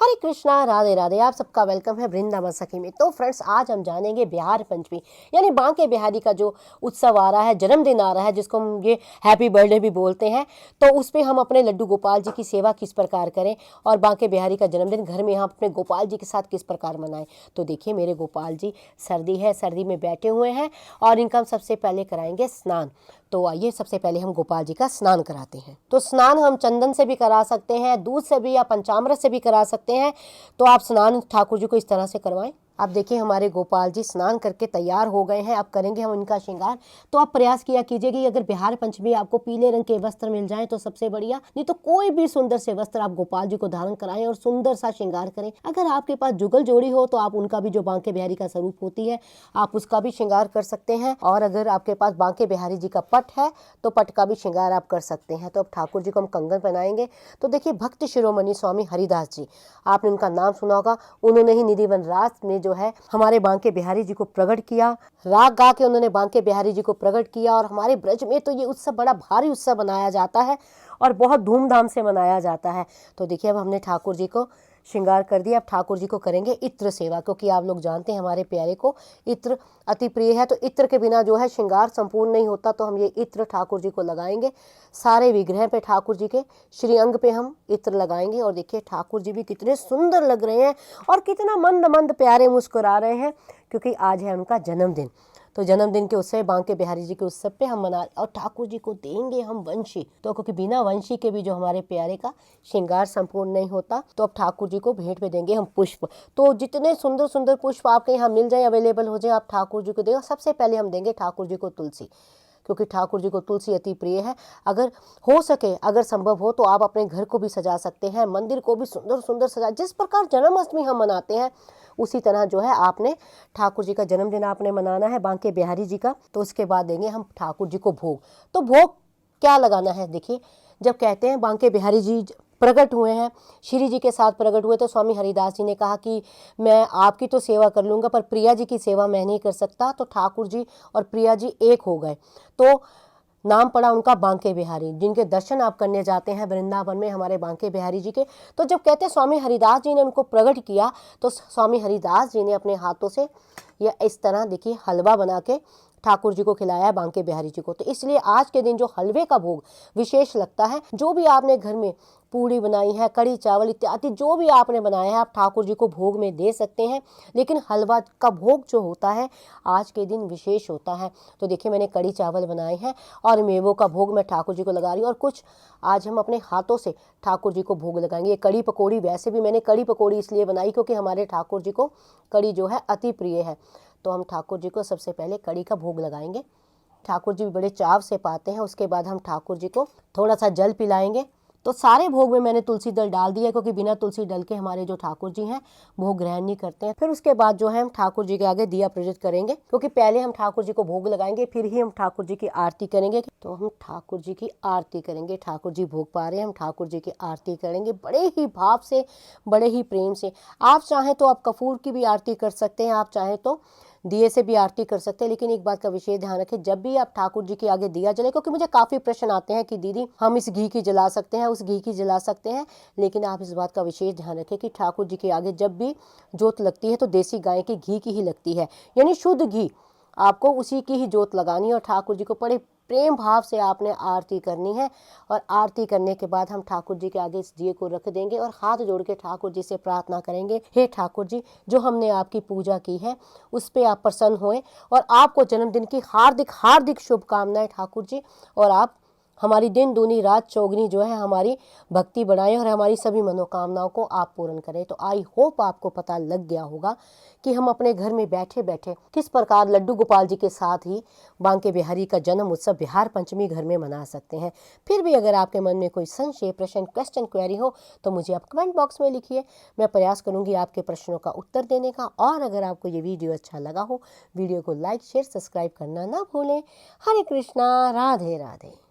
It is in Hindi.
हरे कृष्णा, राधे राधे। आप सबका वेलकम है वृंदावन सखी में। तो फ्रेंड्स, आज हम जानेंगे बिहार पंचमी यानी बांके बिहारी का जो उत्सव आ रहा है, जन्मदिन आ रहा है, जिसको हम ये हैप्पी बर्थडे भी बोलते हैं। तो उस पर हम अपने लड्डू गोपाल जी की सेवा किस प्रकार करें और बांके बिहारी का जन्मदिन घर में हम अपने गोपाल जी के साथ किस प्रकार मनाएं। तो देखिए, मेरे गोपाल जी सर्दी है, सर्दी में बैठे हुए हैं और इनका हम सबसे पहले कराएंगे स्नान। तो आइए, सबसे पहले हम गोपाल जी का स्नान कराते हैं। तो स्नान हम चंदन से भी करा सकते हैं, दूध से भी या पंचामृत से भी करा सकते हैं। तो आप स्नान ठाकुर जी को इस तरह से करवाएं। आप देखिए, हमारे गोपाल जी स्नान करके तैयार हो गए हैं। अब करेंगे हम इनका श्रृंगार। तो आप प्रयास किया कीजिए कि अगर बिहार पंचमी आपको पीले रंग के वस्त्र मिल जाएं तो सबसे बढ़िया, नहीं तो कोई भी सुंदर से वस्त्र आप गोपाल जी को धारण कराएं और सुंदर सा श्रृंगार करें। अगर आपके पास जुगल जोड़ी हो तो आप उनका भी, जो बांके बिहारी का स्वरूप होती है, आप उसका भी श्रृंगार कर सकते हैं। और अगर आपके पास बांके बिहारी जी का पट है तो पट का भी श्रृंगार आप कर सकते हैं। तो अब ठाकुर जी को हम कंगन पहनाएंगे। तो देखिए, भक्त शिरोमणि स्वामी हरिदास जी, आपने उनका नाम सुना होगा। उन्होंने ही निधि वन रास में जो है हमारे बांके बिहारी जी को प्रकट किया। राग गा के उन्होंने बांके बिहारी जी को प्रकट किया। और हमारे ब्रज में तो ये उत्सव बड़ा भारी उत्सव मनाया जाता है और बहुत धूमधाम से मनाया जाता है। तो देखिए, अब हमने ठाकुर जी को श्रृंगार कर दिया। अब ठाकुर जी को करेंगे इत्र सेवा, क्योंकि आप लोग जानते हैं हमारे प्यारे को इत्र अति प्रिय है। तो इत्र के बिना जो है श्रृंगार संपूर्ण नहीं होता। तो हम ये इत्र ठाकुर जी को लगाएंगे। सारे विग्रह पे ठाकुर जी के श्री अंग पे हम इत्र लगाएंगे। और देखिए, ठाकुर जी भी कितने सुंदर लग रहे हैं और कितना मंद मंद प्यारे मुस्कुरा रहे हैं, क्योंकि आज है उनका जन्मदिन। तो जन्मदिन के उत्सव, बांके बिहारी जी के उत्सव पे हम मना, और ठाकुर जी को देंगे हम वंशी। तो क्योंकि बिना वंशी के भी जो हमारे प्यारे का श्रृंगार संपूर्ण नहीं होता, तो अब ठाकुर जी को भेंट में देंगे हम पुष्प। तो जितने सुंदर सुंदर पुष्प आपके यहाँ मिल जाए, अवेलेबल हो जाए, आप ठाकुर जी को दें। सबसे पहले हम देंगे ठाकुर जी को तुलसी, क्योंकि ठाकुर जी को तुलसी अति प्रिय है। अगर हो सके, अगर संभव हो तो आप अपने घर को भी सजा सकते हैं, मंदिर को भी सुंदर सुंदर सजा। जिस प्रकार जन्माष्टमी हम मनाते हैं उसी तरह जो है आपने ठाकुर जी का जन्मदिन आपने मनाना है बांके बिहारी जी का। तो उसके बाद देंगे हम ठाकुर जी को भोग। तो भोग क्या लगाना है? देखिए, जब कहते हैं बांके बिहारी जी प्रकट हुए हैं, श्री जी के साथ प्रकट हुए, तो स्वामी हरिदास जी ने कहा कि मैं आपकी तो सेवा कर लूँगा, पर प्रिया जी की सेवा मैं नहीं कर सकता। तो ठाकुर जी और प्रिया जी एक हो गए। तो नाम पड़ा उनका बांके बिहारी, जिनके दर्शन आप करने जाते हैं वृंदावन में हमारे बांके बिहारी जी के। तो जब कहते हैं स्वामी हरिदास जी ने उनको प्रकट किया, तो स्वामी हरिदास जी ने अपने हाथों से या इस तरह देखिए हलवा बना के ठाकुर जी को खिलाया है बांके बिहारी जी को। तो इसलिए आज के दिन जो हलवे का भोग विशेष लगता है, जो भी आपने घर में पूड़ी बनाई है, कड़ी चावल इत्यादि जो भी आपने बनाया है, आप ठाकुर जी को भोग में दे सकते हैं। लेकिन हलवा का भोग जो होता है आज के दिन विशेष होता है। तो देखिए, मैंने कड़ी चावल बनाए हैं और मेवों का भोग मैं ठाकुर जी को लगा रही हूँ। और कुछ आज हम अपने हाथों से ठाकुर जी को भोग लगाएंगे। ये कड़ी पकौड़ी, वैसे भी मैंने कड़ी पकौड़ी इसलिए बनाई क्योंकि हमारे ठाकुर जी को कड़ी जो है अति प्रिय है। तो हम ठाकुर जी को सबसे पहले कड़ी का भोग लगाएंगे। ठाकुर जी भी बड़े चाव से पाते हैं। उसके बाद हम ठाकुर जी को थोड़ा सा जल पिलाएंगे। तो सारे भोग में मैंने तुलसी दल डाल दिया, क्योंकि बिना तुलसी दल के हमारे जो ठाकुर जी हैं भोग ग्रहण नहीं करते हैं। फिर उसके बाद जो है हम ठाकुर जी के आगे दिया प्रज्वलित करेंगे, क्योंकि पहले हम ठाकुर जी को भोग लगाएंगे, फिर ही हम ठाकुर जी की आरती करेंगे। तो हम ठाकुर जी की आरती करेंगे। ठाकुर जी भोग पा रहे हैं, हम ठाकुर जी की आरती करेंगे बड़े ही भाव से, बड़े ही प्रेम से। आप चाहें तो आप कपूर की भी आरती कर सकते हैं, आप चाहें तो दिए से भी आरती कर सकते हैं। लेकिन एक बात का विशेष ध्यान रखें, जब भी आप ठाकुर जी के आगे दिया जले, क्योंकि मुझे काफ़ी प्रश्न आते हैं कि दीदी हम इस घी की जला सकते हैं, उस घी की जला सकते हैं, लेकिन आप इस बात का विशेष ध्यान रखें कि ठाकुर जी के आगे जब भी जोत लगती है तो देसी गाय के घी की ही लगती है, यानी शुद्ध घी। आपको उसी की ही जोत लगानी है और ठाकुर जी को बड़े प्रेम भाव से आपने आरती करनी है। और आरती करने के बाद हम ठाकुर जी के आगे इस दिए को रख देंगे और हाथ जोड़ के ठाकुर जी से प्रार्थना करेंगे, हे ठाकुर जी, जो हमने आपकी पूजा की है उस पर आप प्रसन्न होएं और आपको जन्मदिन की हार्दिक हार्दिक शुभकामनाएं ठाकुर जी। और आप हमारी दिन दूनी रात चौगनी जो है हमारी भक्ति बढ़ाएं और हमारी सभी मनोकामनाओं को आप पूर्ण करें। तो आई होप आपको पता लग गया होगा कि हम अपने घर में बैठे बैठे किस प्रकार लड्डू गोपाल जी के साथ ही बांके बिहारी का जन्म उत्सव बिहार पंचमी घर में मना सकते हैं। फिर भी अगर आपके मन में कोई संशय, प्रश्न, क्वेश्चन, क्वेरी हो तो मुझे आप कमेंट बॉक्स में लिखिए। मैं प्रयास करूंगी आपके प्रश्नों का उत्तर देने का। और अगर आपको ये वीडियो अच्छा लगा हो, वीडियो को लाइक, शेयर, सब्सक्राइब करना ना भूलें। हरे कृष्णा, राधे राधे।